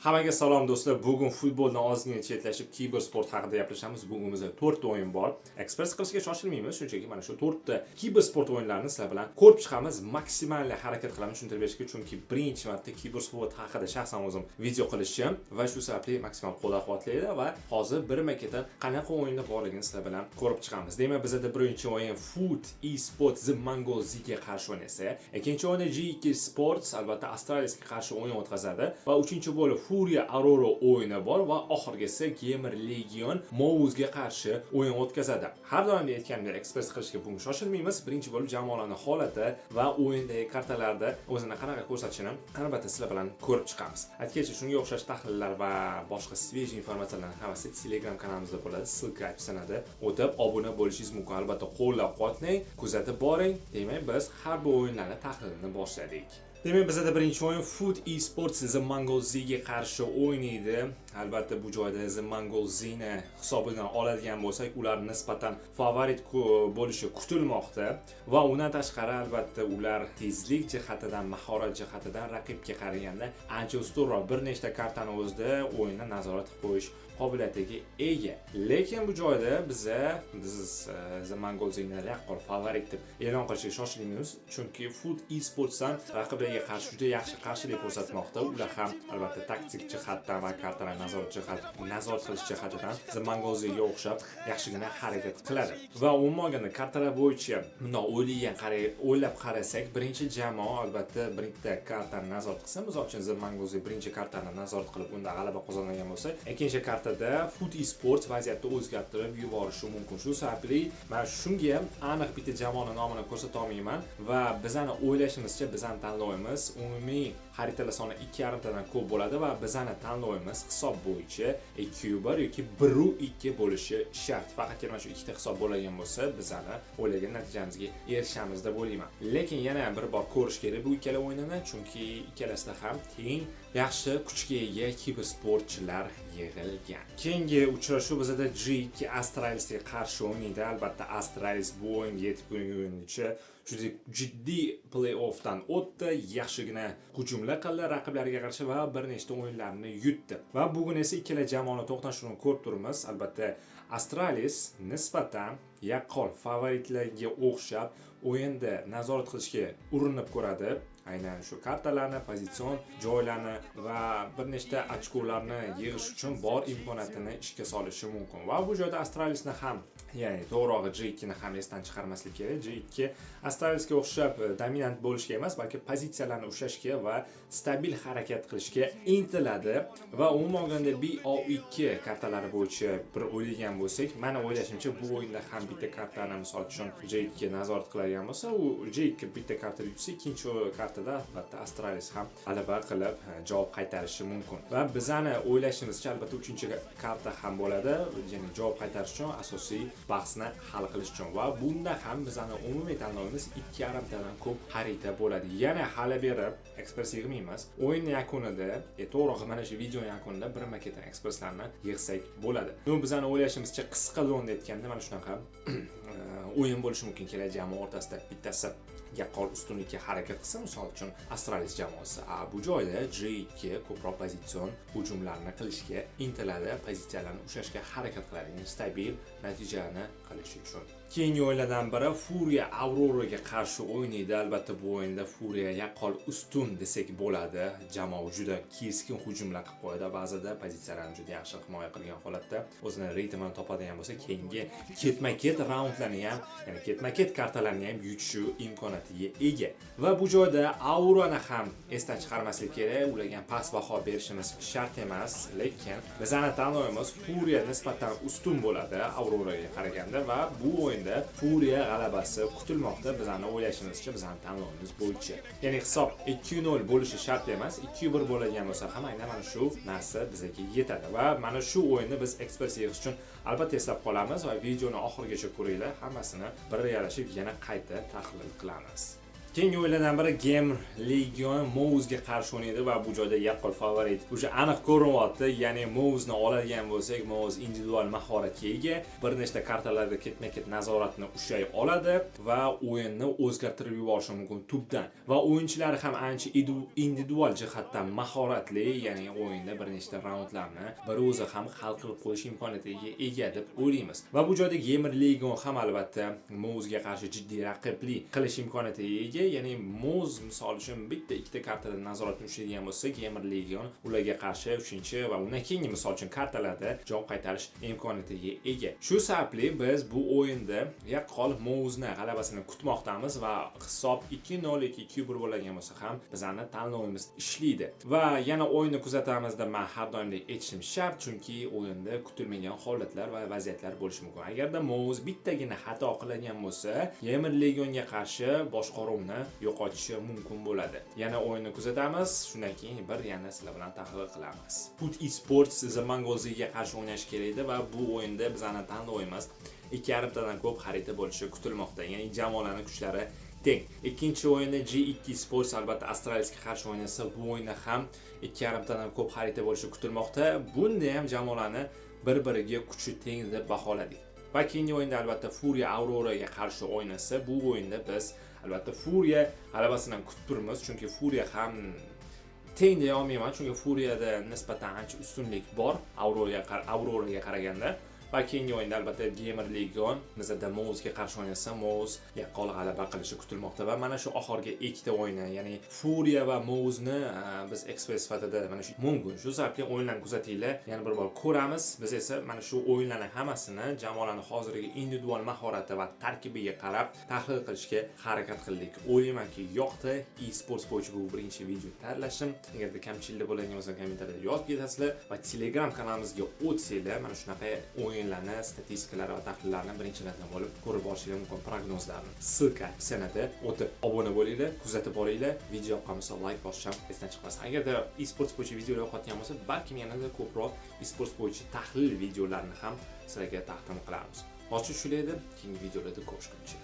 Hammaga salom do'stlar. Bugun futboldan ozgina chetlashib kibersport haqida gaplashamiz. Bugun bizda 4 ta o'yin bor. Ekspres qilishga shoshilmaymiz, shunchaki mana shu 4 ta kibersport o'yinlarini sizlar bilan ko'rib chiqamiz. Maksimal harakat qilamiz tushuntirib berishga, chunki birinchi marta kibersport haqida shaxsan o'zim video qilishim va shu sababli maksimal qo'llab-quvvatlaydi va hozir birma-ketin qanaqa o'yinlar borligini sizlar bilan ko'rib chiqamiz. Demak, bizda birinchi o'yin Foot Esports The Mongolziga qarshi o'ynasa, ikkinchi o'yin G2 Sports albatta Astralisga qarshi o'yin o'tkazadi va uchinchi bo'lib Furia Aurora o'yini bor va oxirgisi Gamer Legion Mouzga qarshi o'yin o'tkazadi. Har doim aytganimdek, ekspres qilishga bugun shoshilmaymiz. Birinchi bo'lib jamoalarning holati va o'yindagi kartalarda o'zini qanaqa ko'rsatishini albatta sizlar bilan ko'rib chiqamiz. Aytgancha shunga o'xshash tahlillar va boshqa svej informatsiyalarning hammasi Telegram kanalimizda bo'ladi. Silka opsiyasida o'tib obuna bo'lishingiz mumkin. Albatta qo'llab-quvvatlang, kuzatib boring. Demak, biz har bir o'yinlarning tahlilini boshladik. Demak, bizda birinchi o'yin Foot Esports The Mongolziga qarshi o'ynaydi. Albatta bu joyda The Mongolzini hisobidan oladigan bo'lsak, ular nisbatan favorit bo'lishi kutilmoqda va undan tashqari albatta ular tezlik jihatidan, mahorat jihatidan raqibga qaraganda ancha ustunroq. Bir nechta kartani o'zida o'yinni nazorat qilib qo'yish qobiliyatiga ega. Lekin bu joyda biz The Mongolzini yaqqol favorit deb e'lon qilishga shoshilmaymiz, chunki Foot Esportsdan raqiblarga qarshi juda yaxshi qarshilik ko'rsatmoqda. Ular ham albatta taktik jihatdan va kartalar nazorat qilish jihatidan The Mongolziga o'xshab yaxshigina harakat qiladi. Va umuman olganda kartalar bo'yicha bundoq o'ylab qarasak, birinchi jamoa albatta birinchi kartani nazorat qilsa, misol uchun The Mongolzi birinchi kartani nazorat qilib unda g'alaba qozongan bo'lsa, ikkinchi kartada Foot Esports vaziyatni o'zgartirib yuborishi mumkin. Shu sababli men shunga aniq bitta jamoaning nomini ko'rsata olmayman va bizani o'ylashimizcha, bizani tanlovimiz umumiy xaritalar soni 2,5 tadan ko'p bo'ladi va bizani tanlovimiz hisob bo'yicha 2-1 yoki 1-2 bo'lishi shart. Faqat mana shu ikkita hisob bo'lgan bo'lsa, bizani o'ylagan natijamizga erishamiz deb o'ylayman. Lekin yana bir bor ko'rish kerak bu ikkala o'yinni, chunki ikkalasida ham teng yaxshi kuchga ega kibersportchilar yig'ilgan. Keyingi uchrashuv bizda G2 Astralisga qarshi o'ynaydi. Albatta Astralis bu o'yinga yetib kelgan o'yinchi juda jiddiy play-offdan o'tdi, yaxshigina hujumlar qildi raqiblariga qarshi va bir nechta o'yinlarni yutdi. Va bugun esa ikkala jamoaning to'qnashuvini ko'rib turibmiz. Albatta Astralis nisbatan yaqqol favoritlarga o'xshab o'yinda nazorat qilishga urinib ko'radi. Aynan shu kartalarni, pozitsion joylarni va bir nechta ochkolarni yig'ish uchun bor imkoniyatini ishga solishi mumkin. Va bu joyda Astralisni ham, ya'ni to'g'rirog'i G2 ni ham esdan chiqarmaslik kerak. G2 Astralisga o'xshab dominant bo'lishga emas, balki pozitsiyalarni ushlashga va stabil harakat qilishga intiladi. Va umuman olganda BO2 kartalari bo'yicha bir o'ylagan bo'lsak, meni o'ylashimcha bu o'yinda ham bitta kartani misol uchun G2 nazorat qiladigan bo'lsa, u G2 bitta karta yutsa, ikkinchi kartada albatta Astralis ham g'alaba qilib javob qaytarishi mumkin. Va bizani o'ylashimizcha albatta uchinchi karta ham bo'ladi, ya'ni javob qaytarish uchun asosiy bahsni hal qilish uchun va bunda ham bizani umumiy tanlovimiz 2,5 tadan ko'p xarita bo'ladi. Yana hali berib ekspres yig'maymiz. O'yin yakunida, to'g'ri mana shu video yakunida birma-ketin ekspreslarni yig'sak bo'ladi. Bu bizani o'ylashimizcha qisqa zonda aytganda mana shunaqa o'yin bo'lishi mumkin. Ikkala jamoa o'rtasida bittasi yaqqol ustunlikka harakat qilsa, misol uchun Astralis jamoasi bu joyda G2 ko'proq pozitsion hujumlarni qilishga intiladi, pozitsiyalarni ushlashga harakat qiladi, stabil natijani qilish uchun. Keyingi o'yinlardan biri Furia Auroraga qarshi o'ynaydi. Albatta bu o'yinda Furia yaqqol ustun desak bo'ladi. Jamoa juda keskin hujumlar qilib qo'yadi, ba'zida pozitsiyalarni juda yaxshi himoya qilgan holatda o'zini ritmini topadigan bo'lsa, keyingi ketma-ket raundlarni ham, ya'ni ketma-ket kartalarni ham yutishi imkoniyatiga ega. Va bu joyda Aurorani ham esdan chiqarmaslik kerak. Ularga pas baho berishimiz shart emas, lekin bizning tanlovimiz Furia nisbatan ustun bo'ladi Auroraga qaraganda va bu o'yin Furia g'alabasi kutilmoqda. Bizani o'ylashimizcha, bizning tanlovimiz bo'yicha. Ya'ni hisob 2-0 bo'lishi shart emas, 2-1 bo'ladigan bo'lsa ham aynan mana shu narsa bizga yetadi. Va mana shu o'yinni biz ekspres yig'ish uchun albatta eslab qolamiz va videoni oxirigacha ko'ringlar. Hammasini bir yarashib yana qayta tahlil qilamiz. Keyingi o'yinlardan biri Gamer Legion Mouzga qarshi o'ynaydi va bu joyda yaqqol favorit. O'sha aniq ko'rinyapti, ya'ni Mouzni oladigan bo'lsak, Mouz individual mahoratga ega, bir nechta kartalarda ketma-ket nazoratni ushlay oladi va o'yinni o'zgartirib yuborishi mumkin tubdan. Va o'yinchilari ham ancha individual jihatdan mahoratli, ya'ni o'yinda bir nechta raundlarni bir o'zi ham hal qilib qo'yish imkoniyatiga ega deb o'ylaymiz. Va bu joyda Gamer Legion ham albatta Mouzga qarshi jiddiy raqiblik qilish imkoniyatiga ega. Ya'ni Mouz misol uchun bitta ikkita kartada nazoratni ushlaydigan bo'lsa, Gamer Legion ularga qarshi 3-chi va undan keyingi misol uchun kartalarda javob qaytarish imkoniyatiga ega. Shu sababli biz bu o'yinda yaqqol Mouzni g'alabasini kutmoqdamiz va hisob 2-0 yoki 2-1 bo'lgan bo'lsa ham bizning tanlovimiz ishlaydi. Va yana o'yinni kuzatamizda men har doimdek aytishim shart, chunki o'yinda kutilmagan holatlar va vaziyatlar bo'lishi mumkin. Agarda Mouz bittagina xato qiladigan bo'lsa, Gamer Legionga qarshi boshqaruvni yo'qotishi mumkin bo'ladi. Yana o'yinni kuzatamiz, shundan keyin bir yana sizlar bilan tahlil qilamiz. Put Esports Zamangozga qarshi o'ynash kerak edi va bu o'yinda bizning tanlovimiz 2,5 dan ko'p xarita bo'lishi kutilmoqda. Ya'ni jamoalarning kuchlari teng. Ikkinchi o'yinda G2 Sports albatta Astralisga qarshi o'ynasa, bu o'yinda ham 2,5 dan ko'p xarita bo'lishi kutilmoqda. Bunda ham jamoalarning bir-biriga kuchi teng deb baholadik. Va keyingi o'yinda albatta Furia Auroraga qarshi o'ynasa, bu o'yinda biz albatta Furia g'alabasini kutib turibmiz, chunki Furia ham teng deya olmayman, chunki Furiada nisbatan ancha ustunlik bor Auroraga qaraganda. Va keyingi o'yinda albatta Gamer Legion bizda Mouzga qarshi o'ynasa, Mouz yaqqol g'alaba qilishi kutilmoqda va mana shu oxirgi ikkita o'yinni, ya'ni Furia va Mouzni biz ekspert sifatida mana shu mumkin. Shu sababli o'yinlarni kuzatinglar, yana bir bor ko'ramiz. Biz esa mana shu o'yinlarning hammasini jamoalarning hozirgi individual mahorati va tarkibiga qarab tahlil qilishga harakat qildik. O'ylaymanki, yoqdi. E-sports bo'yicha bu birinchi video tayyorlashim. Agarda kamchiliklar bo'ladigan bo'lsa, kommentariyada yozib ketasizlar va Telegram kanalimizga o'tsanglar, mana shunaqa o'yinlarni, statistikalar va tahlillarni birinchilardan bo'lib ko'rib olishingiz mumkin, prognozlarni. Silka opsiyasida o'tib obuna bo'linglar, kuzatib boringlar. Video yoqqan bo'lsa like bosish ham esdan chiqmasin. Agarda e-sports bo'yicha videolar yoqayotgan bo'lsa, balki yanada ko'proq e-sports bo'yicha tahlil videolarini ham sizlarga taqdim qilamiz. Hozircha shular edi, keyingi videolarda ko'rishguncha.